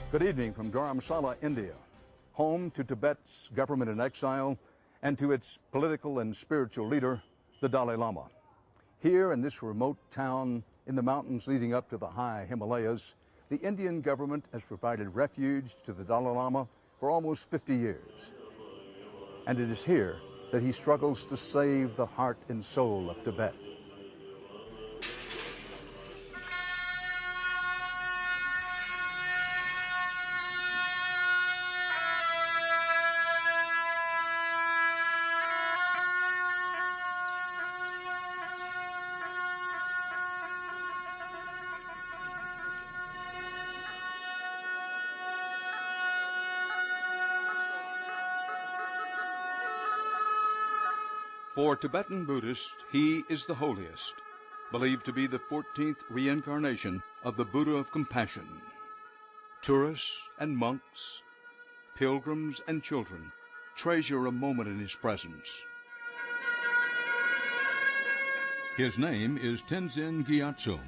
Good evening from Dharamsala, India, home to Tibet's government in exile and to its political and spiritual leader, the Dalai Lama. Here in this remote town in the mountains leading up to the high Himalayas, the Indian government has provided refuge to the Dalai Lama for almost 50 years. And it is here that he struggles to save the heart and soul of Tibet. For Tibetan Buddhists, he is the holiest, believed to be the 14th reincarnation of the Buddha of compassion. Tourists and monks, pilgrims and children treasure a moment in his presence. His name is Tenzin Gyatso,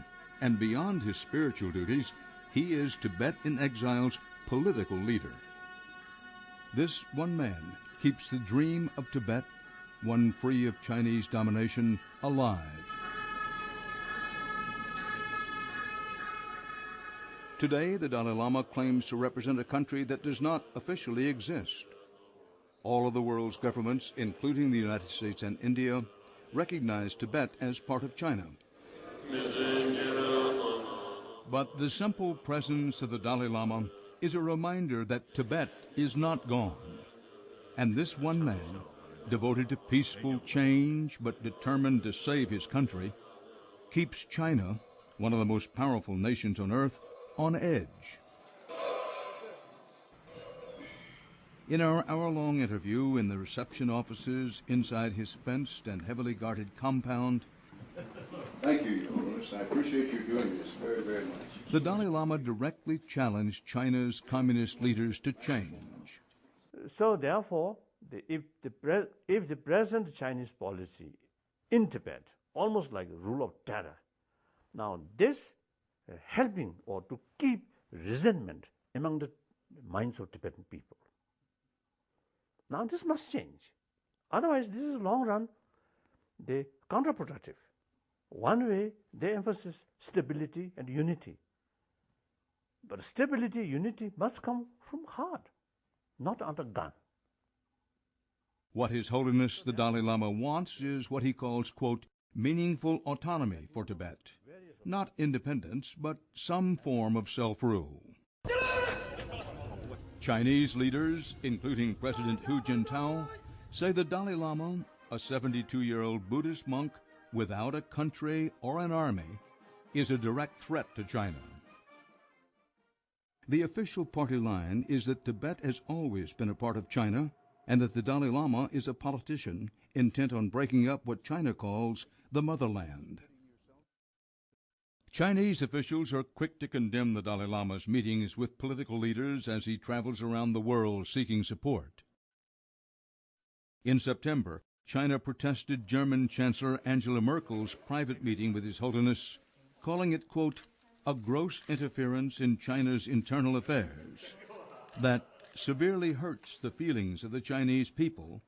and beyond his spiritual duties, he is Tibet in exile's political leader. This one man keeps the dream of Tibet, one free of Chinese domination, alive. Today, the Dalai Lama claims to represent a country that does not officially exist. All of the world's governments, including the United States and India, recognize Tibet as part of China. But the simple presence of the Dalai Lama is a reminder that Tibet is not gone. And this one man, devoted to peaceful change but determined to save his country, keeps China, one of the most powerful nations on earth, on edge. In our hour-long interview in the reception offices inside his fenced and heavily guarded compound, thank you, Your Holiness. I appreciate you doing this very, very much. The Dalai Lama directly challenged China's communist leaders to change. So therefore, if the present Chinese policy in Tibet, almost like a rule of terror, now this helping or to keep resentment among the minds of Tibetan people. Now this must change. Otherwise, this is long run, they counterproductive. One way, they emphasize stability and unity. But stability, unity must come from heart, not under gun. What His Holiness the Dalai Lama wants is what he calls, quote, meaningful autonomy for Tibet. Not independence, but some form of self-rule. Chinese leaders, including President Hu Jintao, say the Dalai Lama, a 72-year-old Buddhist monk without a country or an army, is a direct threat to China. The official party line is that Tibet has always been a part of China, and that the Dalai Lama is a politician intent on breaking up what China calls the motherland. Chinese officials are quick to condemn the Dalai Lama's meetings with political leaders as he travels around the world seeking support. In September, China protested German Chancellor Angela Merkel's private meeting with His Holiness, calling it, quote, a gross interference in China's internal affairs that severely hurts the feelings of the Chinese people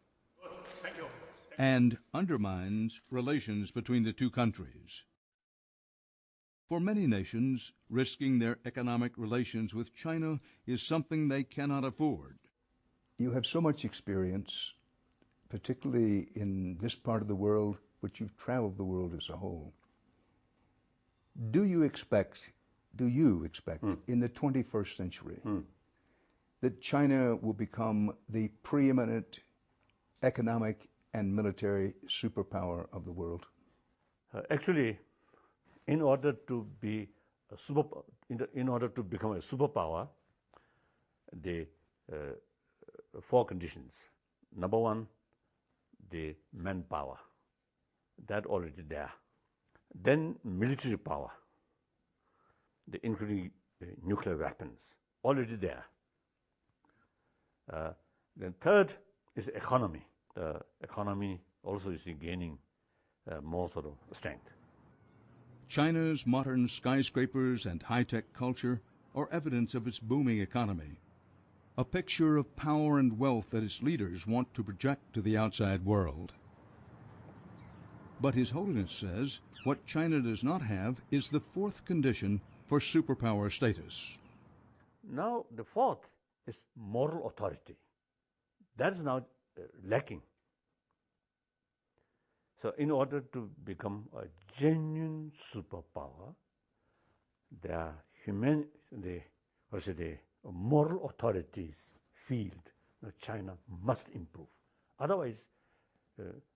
and undermines relations between the two countries. For many nations, risking their economic relations with China is something they cannot afford. You have so much experience, particularly in this part of the world, but you've traveled the world as a whole. Do you expect in the 21st century that China will become the preeminent economic and military superpower of the world? Actually, in order to be in order to become a superpower, the four conditions. Number one, the manpower, that already there. Then military power, including nuclear weapons, already there. Then third is economy. The economy also is gaining more sort of strength. China's modern skyscrapers and high-tech culture or evidence of its booming economy, a picture of power and wealth that its leaders want to project to the outside world. But His Holiness says what China does not have is the fourth condition for superpower status. Now, the fourth is moral authority. That is now lacking. So, in order to become a genuine superpower, the moral authorities field, China must improve. Otherwise,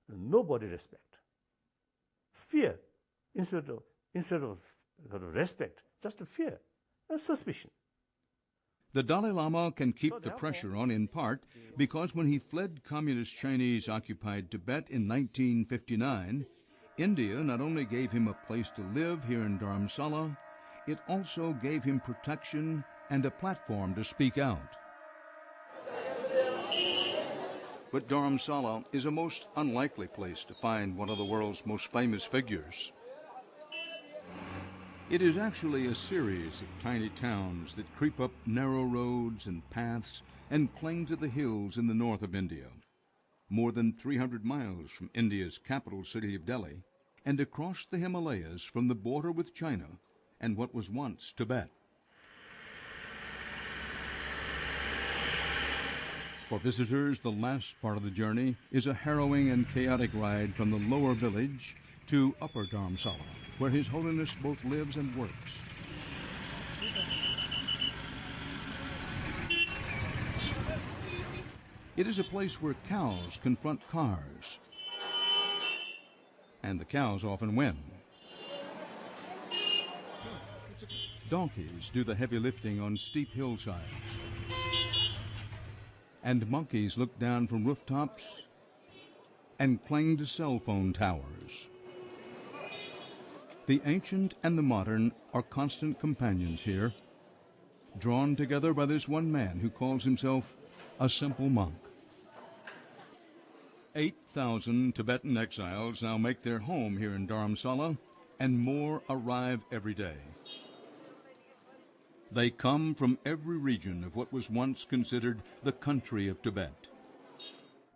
nobody respect. Fear instead of respect, just fear and suspicion. The Dalai Lama can keep the pressure on in part because when he fled communist Chinese-occupied Tibet in 1959, India not only gave him a place to live here in Dharamsala, it also gave him protection and a platform to speak out. But Dharamsala is a most unlikely place to find one of the world's most famous figures. It is actually a series of tiny towns that creep up narrow roads and paths and cling to the hills in the north of India, more than 300 miles from India's capital city of Delhi, and across the Himalayas from the border with China and what was once Tibet. For visitors, the last part of the journey is a harrowing and chaotic ride from the lower village to Upper Dharamsala, where His Holiness both lives and works. It is a place where cows confront cars, and the cows often win. Donkeys do the heavy lifting on steep hillsides, and monkeys look down from rooftops and cling to cell phone towers. The ancient and the modern are constant companions here, drawn together by this one man who calls himself a simple monk. 8,000 Tibetan exiles now make their home here in Dharamsala, and more arrive every day. They come from every region of what was once considered the country of Tibet.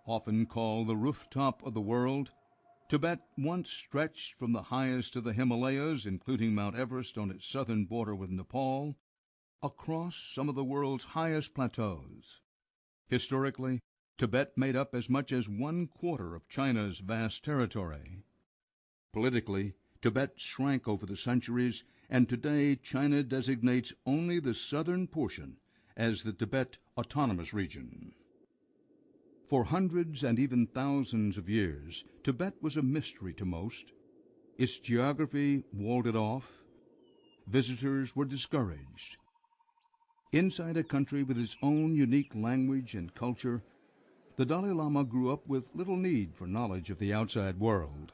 Often called the rooftop of the world, Tibet once stretched from the highest of the Himalayas, including Mount Everest on its southern border with Nepal, across some of the world's highest plateaus. Historically, Tibet made up as much as 1/4 of China's vast territory. Politically, Tibet shrank over the centuries, and today China designates only the southern portion as the Tibet Autonomous Region. For hundreds and even thousands of years, Tibet was a mystery to most. Its geography walled it off. Visitors were discouraged. Inside a country with its own unique language and culture, the Dalai Lama grew up with little need for knowledge of the outside world.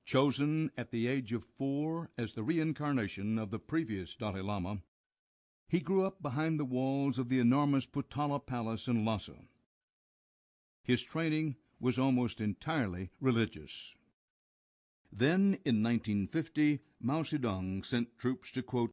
Chosen at the age of 4 as the reincarnation of the previous Dalai Lama, he grew up behind the walls of the enormous Potala Palace in Lhasa. His training was almost entirely religious. Then, in 1950, Mao Zedong sent troops to, quote,